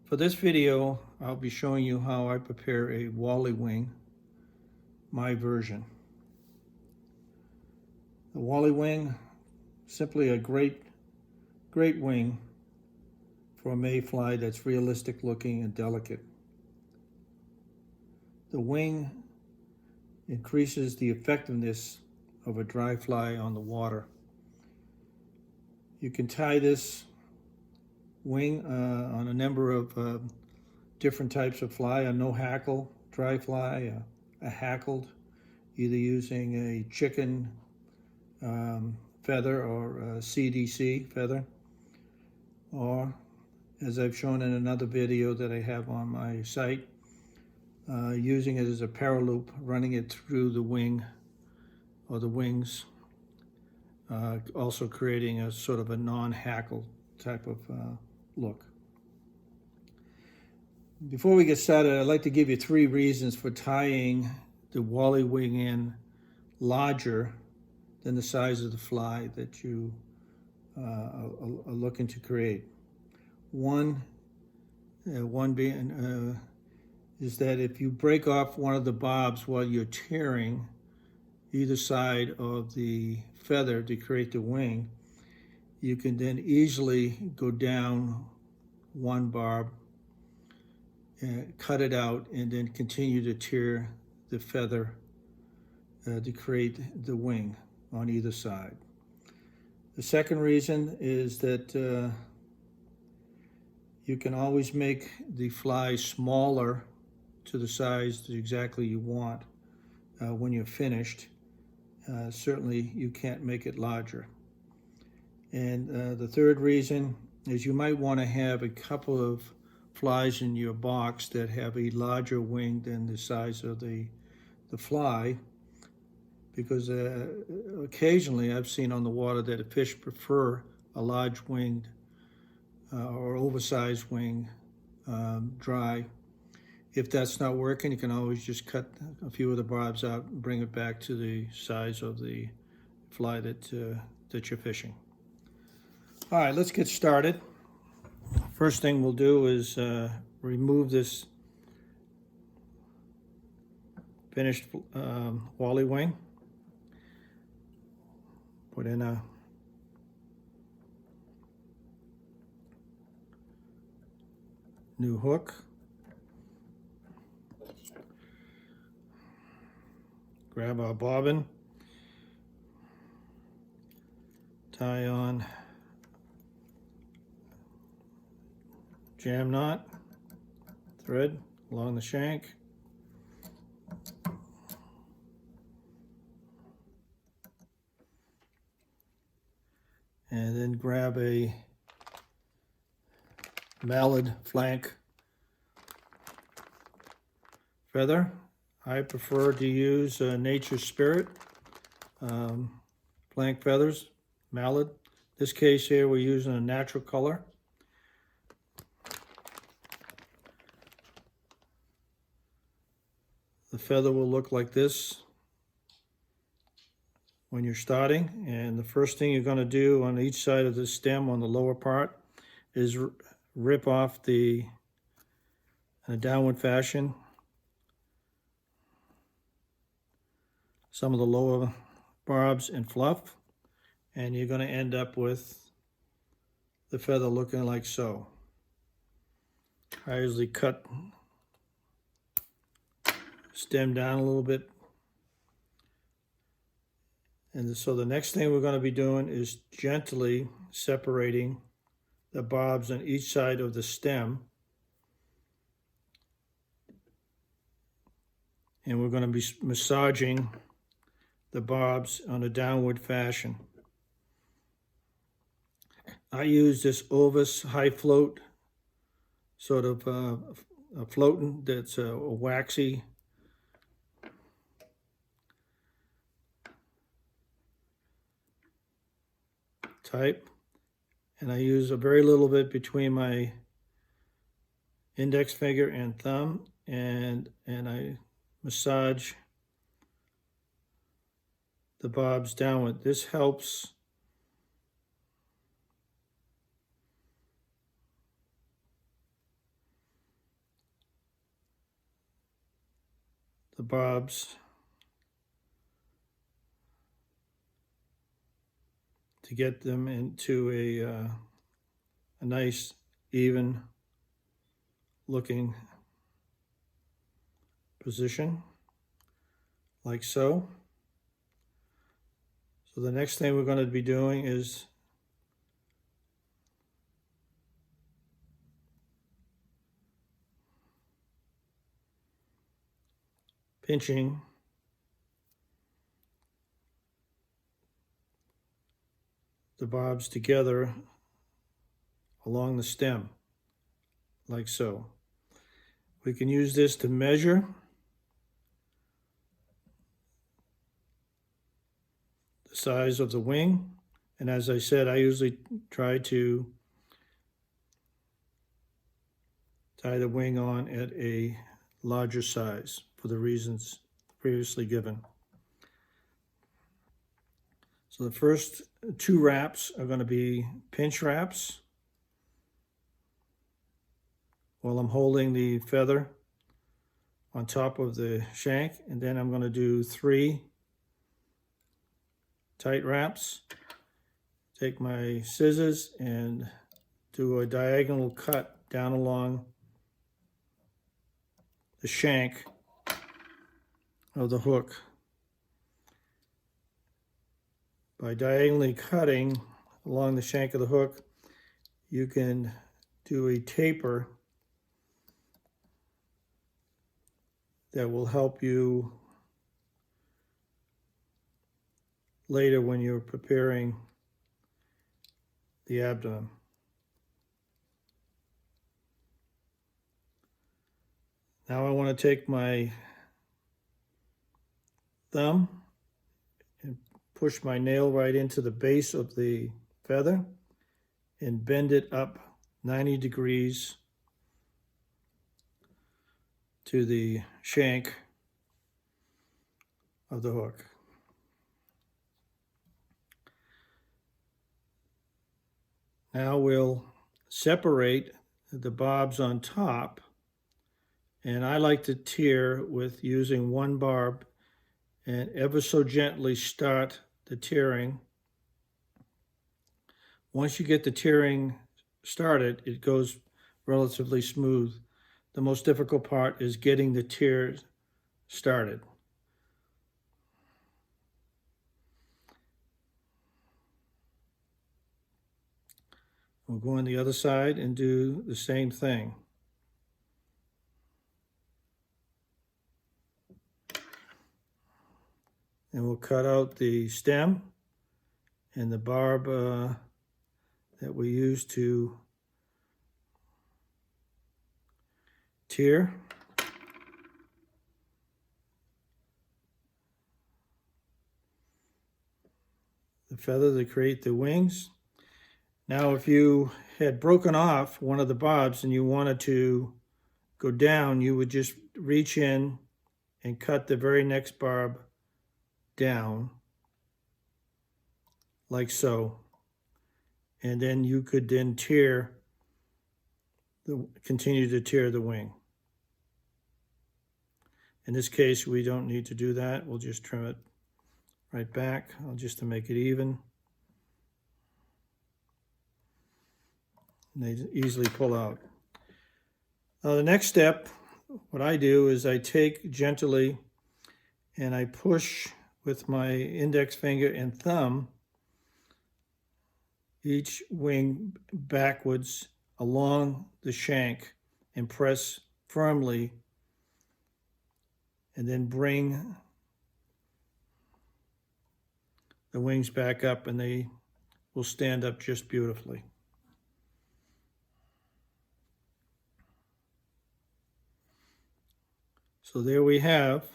For this video, I'll be showing you how I prepare a Wally Wing, my version. The Wally Wing, simply a great wing for a mayfly that's realistic looking and delicate. The wing increases the effectiveness of a dry fly on the water. You can tie this wing on a number of different types of fly: a no hackle dry fly, a hackled, either using a chicken feather or a CDC feather, or, as I've shown in another video that I have on my site, using it as a paraloop, running it through the wing or the wings, also creating a sort of a non-hackle type of look. Before we get started, I'd like to give you 3 reasons for tying the Wally Wing in larger than the size of the fly that you are looking to create. One being is that if you break off one of the bobs while you're tearing either side of the feather to create the wing, you can then easily go down one barb, cut it out, and then continue to tear the feather to create the wing on either side. The second reason is that you can always make the fly smaller to the size that exactly you want when you're finished. Certainly you can't make it larger. And the third reason is you might want to have a couple of flies in your box that have a larger wing than the size of the fly, because occasionally I've seen on the water that a fish prefer a large winged or oversized wing dry. If that's not working, you can always just cut a few of the barbs out and bring it back to the size of the fly that you're fishing. All right, let's get started. First thing we'll do is remove this finished Wally Wing. Put in a new hook. Grab our bobbin, tie on jam knot thread along the shank, and then grab a mallard flank feather. I prefer to use Nature's Spirit flank feathers, mallard. In this case here, we're using a natural color. The feather will look like this when you're starting, and the first thing you're going to do on each side of the stem on the lower part is rip off in a downward fashion some of the lower barbs and fluff, and you're going to end up with the feather looking like so. I usually cut stem down a little bit, and so the next thing we're going to be doing is gently separating the barbs on each side of the stem, and we're going to be massaging the barbs on a downward fashion. I use this Ovis high float, sort of a floating that's a waxy type, and I use a very little bit between my index finger and thumb, and I massage the bobs downward. This helps the barbs to get them into a nice, even looking position, like so. So the next thing we're going to be doing is pinching the barbs together along the stem, like so. We can use this to measure the size of the wing. And as I said, I usually try to tie the wing on at a larger size for the reasons previously given. So the first 2 wraps are going to be pinch wraps while I'm holding the feather on top of the shank, and then I'm going to do 3 tight wraps. Take my scissors and do a diagonal cut down along the shank of the hook. By diagonally cutting along the shank of the hook, you can do a taper that will help you later when you're preparing the abdomen. Now I want to take my thumb and push my nail right into the base of the feather and bend it up 90 degrees to the shank of the hook. Now we'll separate the barbs on top, and I like to tear with using 1 barb and ever so gently start the tearing. Once you get the tearing started, it goes relatively smooth. The most difficult part is getting the tear started. We'll go on the other side and do the same thing. And we'll cut out the stem and the barb that we use to tear. The feather to create the wings. Now if you had broken off one of the barbs and you wanted to go down, you would just reach in and cut the very next barb down, like so. And then you could then continue to tear the wing. In this case, we don't need to do that. We'll just trim it right back, just to make it even. And they easily pull out. Now the next step, what I do is I take gently and I push with my index finger and thumb each wing backwards along the shank and press firmly, and then bring the wings back up, and they will stand up just beautifully. So there we have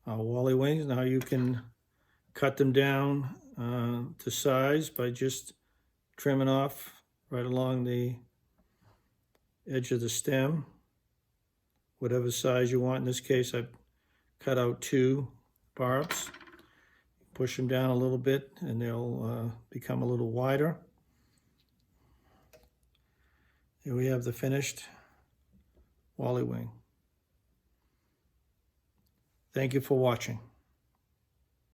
our Wally wings. Now you can cut them down to size by just trimming off right along the edge of the stem, whatever size you want. In this case, I've cut out 2 barbs. Push them down a little bit and they'll become a little wider. Here we have the finished Wally wing. Thank you for watching.